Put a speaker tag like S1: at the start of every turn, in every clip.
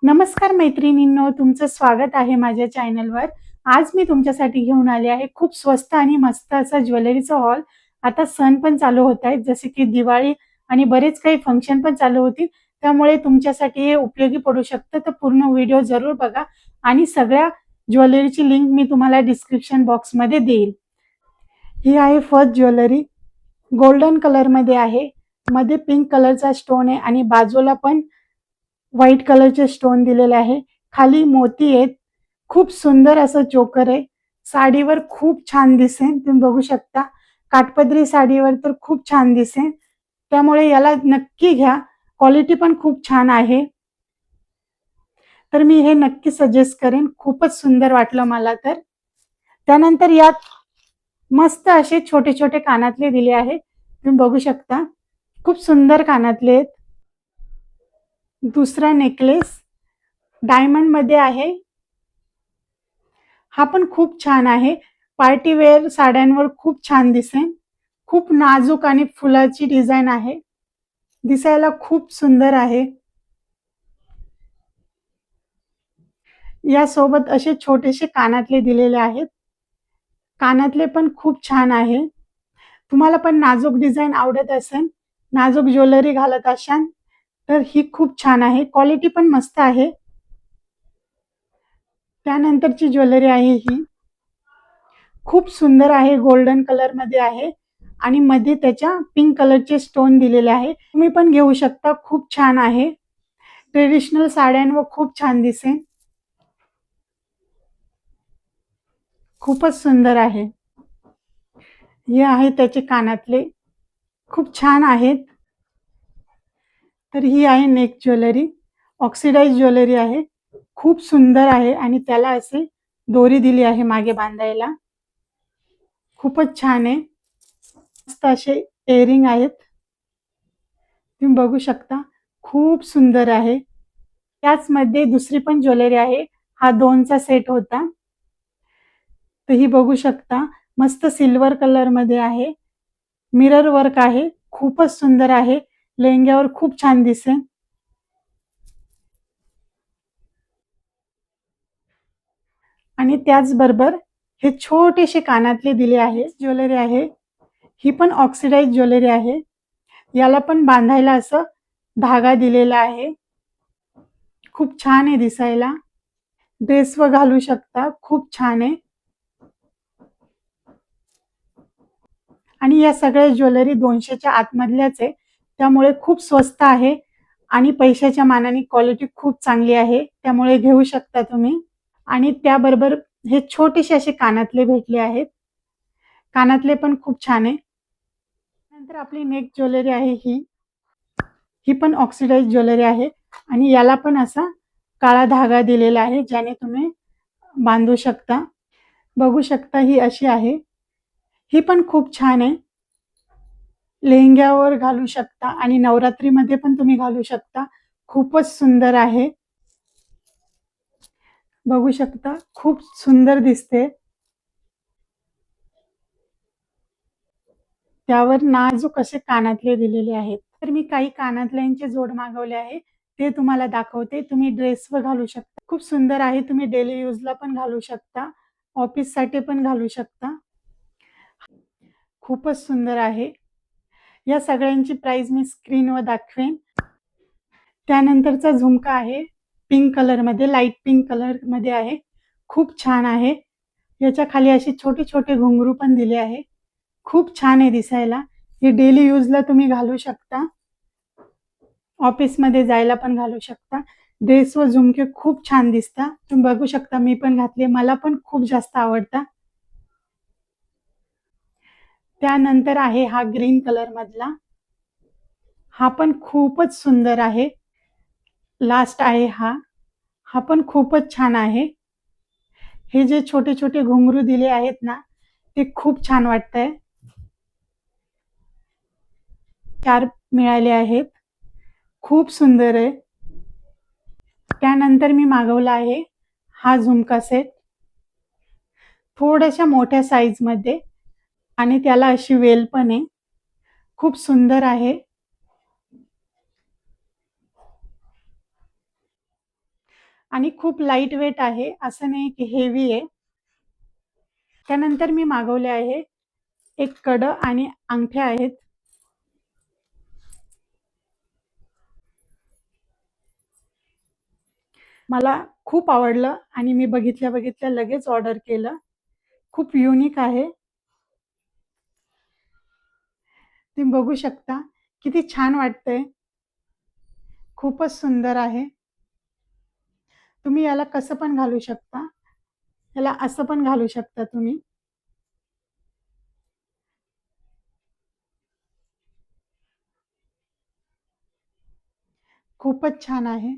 S1: नमस्कार मैत्रिणींनो, तुमचं स्वागत आहे माझ्या चॅनलवर. आज मी तुमच्यासाठी घेऊन आले आहे खूप स्वस्त आणि मस्त असा ज्वेलरीचा हॉल. आता सण पण चालू होत आहेत, जसे की दिवाळी आणि बरेच काही फंक्शन पण चालू होतील. त्यामुळे तुमच्यासाठी हे उपयोगी पडू शकतं. तर पूर्ण व्हिडिओ जरूर बघा आणि सगळ्या ज्वेलरीची लिंक मी तुम्हाला डिस्क्रिप्शन बॉक्समध्ये देईल. ही आहे फर्स्ट ज्वेलरी. गोल्डन कलरमध्ये आहे. मध्ये पिंक कलरचा स्टोन आहे आणि बाजूला पण व्हाईट कलरचे स्टोन दिलेले आहे. खाली मोती आहेत. खूप सुंदर असं चोकर आहे. साडीवर खूप छान दिसेल. तुम्ही बघू शकता. काठपदरी साडीवर तर खूप छान दिसेल. त्यामुळे याला नक्की घ्या. क्वालिटी पण खूप छान आहे. तर मी हे नक्की सजेस्ट करेन. खूपच सुंदर वाटलं मला तर. त्यानंतर यात मस्त असे छोटे छोटे कानातले दिले आहेत. तुम्ही बघू शकता. खूप सुंदर कानातले आहेत. दुसरा नेकलेस डायमंड मध्ये आहे. हा पण खूप छान आहे. पार्टी वेअर साड्यांवर खूप छान दिसेल. खूप नाजूक आणि फुलाची डिझाइन आहे. दिसायला खूप सुंदर आहे. यासोबत असे छोटेसे कानातले दिलेले आहेत. कानातले पण खूप छान आहे. तुम्हाला पण नाजूक डिझाइन आवडत असेल, नाजूक ज्वेलरी घालत असाल तर ही खूप छान आहे. क्वालिटी पण मस्त आहे. त्यानंतरची ज्वेलरी आहे ही. खूप सुंदर आहे. गोल्डन कलर मध्ये आहे आणि मध्ये त्याच्या पिंक कलरचे स्टोन दिलेले आहे. तुम्ही पण घेऊ शकता. खूप छान आहे. ट्रेडिशनल साड्यांवर खूप छान दिसेल. खूपच सुंदर आहे. हे आहे त्याचे कानातले. खूप छान आहेत. तर ही आहे नेक ज्वेलरी. ऑक्सिडाइज ज्वेलरी आहे. खूप सुंदर आहे आणि त्याला असे दोरी दिली आहे मागे बांधायला. खूपच छान आहे. मस्त असे इयरिंग आहेत. तुम्ही बघू शकता. खूप सुंदर आहे. त्याचमध्ये दुसरी पण ज्वेलरी आहे. हा 2चा सेट होता. तर ही बघू शकता. मस्त सिल्वर कलर मध्ये आहे. मिरर वर्क आहे. खूपच सुंदर आहे. लेहंग्यावर खूप छान दिसेल. आणि त्याचबरोबर हे छोटेसे कानातले दिले आहे. ज्वेलरी आहे. ही पण ऑक्सिडाइज ज्वेलरी आहे. याला पण बांधायला असं धागा दिलेला आहे. खूप छान आहे दिसायला. ड्रेसवर घालू शकता. खूप छान आहे. आणि या सगळ्या ज्वेलरी 200च्या आतमधल्याच आहे. त्यामुळे खूप स्वस्त आहे आणि पैशाच्या मानाने क्वालिटी खूप चांगली आहे. त्यामुळे घेऊ शकता तुम्ही. आणि त्याबरोबर हे छोटेसे असे कानातले भेटले आहेत. कानातले पण खूप छान आहे. नंतर आपली नेक ज्वेलरी आहे ही. ही पण ऑक्सिडाइज ज्वेलरी आहे आणि याला पण असा काळा धागा दिलेला आहे, ज्याने तुम्ही बांधू शकता. बघू शकता ही अशी आहे. ही पण खूप छान आहे. लेहंग्यावर घालू शकता आणि नवरात्रीमध्ये पण तुम्ही घालू शकता. खूपच सुंदर आहे. बघू शकता. खूप सुंदर दिसते. त्यावर नाजूक असे कानातले दिलेले आहेत. तर मी काही कानातल्यांचे जोड मागवले आहे. ते तुम्हाला दाखवते. तुम्ही ड्रेसवर घालू शकता. खूप सुंदर आहे. तुम्ही डेली यूजला पण घालू शकता. ऑफिससाठी पण घालू शकता. खूपच सुंदर आहे. या सगळ्यांची प्राइस मी स्क्रीनवर दाखवेन. त्यानंतरचा झुमका आहे. पिंक कलरमध्ये, लाईट पिंक कलरमध्ये आहे. खूप छान आहे. याच्या खाली असे छोटे-छोटे घुंगरू पण दिले आहे. खूप छान आहे दिसायला. हे डेली यूजला तुम्ही घालू शकता. ऑफिसमध्ये जायला पण घालू शकता. ड्रेसवर झुमके खूप छान दिसतात. तुम्ही बघू शकता. मी पण घातले. मला पण खूप जास्त आवडतात. त्यानंतर आहे हा ग्रीन कलर मधला. हा पण खूपच सुंदर आहे. लास्ट आहे हा. हा पण खूपच छान आहे. हे जे छोटे-छोटे घुंगरू दिले आहेत ना, ते खूप छान वाटतंय. 4 मिळाले आहेत. खूप सुंदर आहे. त्यानंतर मी मागवला आहे हा झुमका सेट. थोड्याशा मोठ्या साईजमध्ये आणि त्याला अशी वेल पण आहे. खूप सुंदर आहे. आणि खूप लाईट वेट आहे, असं नाही की हेवी आहे. त्यानंतर मी मागवले आहे एक कडं आणि अंगठ्या आहेत. मला खूप आवडलं आणि मी बघितल्या बघितल्या लगेच ऑर्डर केलं. खूप युनिक आहे. तुम्ही बघू शकता किती छान वाटतंय. खूपच सुंदर आहे. तुम्ही याला कसं पण घालू शकता. याला असं पण घालू शकता तुम्ही. खूपच छान आहे.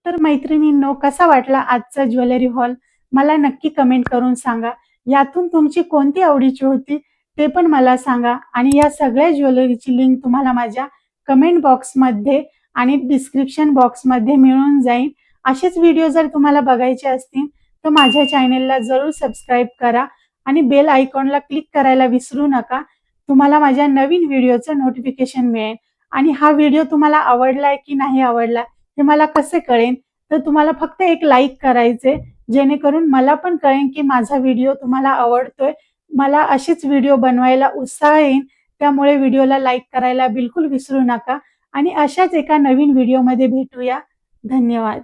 S1: तर मैत्रिणींनो, कसा वाटला आजचा ज्वेलरी हॉल? मला नक्की कमेंट करून सांगा. यातून तुमची कोणती आवडीची होती ते पण मला सांगा आणि या सगळ्या ज्वेलरीची लिंक तुम्हाला माझ्या कमेंट बॉक्समध्ये आणि डिस्क्रिप्शन बॉक्समध्ये मिळून जाईल. असेच व्हिडिओ जर तुम्हाला बघायचे असतील तर माझ्या चॅनेलला जरूर सबस्क्राईब करा आणि बेल आयकॉनला क्लिक करायला विसरू नका. तुम्हाला माझ्या नवीन व्हिडिओचं नोटिफिकेशन मिळेल. आणि हा व्हिडिओ तुम्हाला आवडलाय की नाही आवडला हे मला कसे कळेल? तर तुम्हाला फक्त एक लाईक करायचे, जेणेकरून मला पण कळेल की माझा व्हिडिओ तुम्हाला आवडतोय. मला असेच व्हिडिओ बनवायला उत्साह येईल. त्यामुळे व्हिडिओला लाईक करायला बिलकुल विसरू नका आणि अशाच एका नवीन व्हिडिओमध्ये भेटूया. धन्यवाद.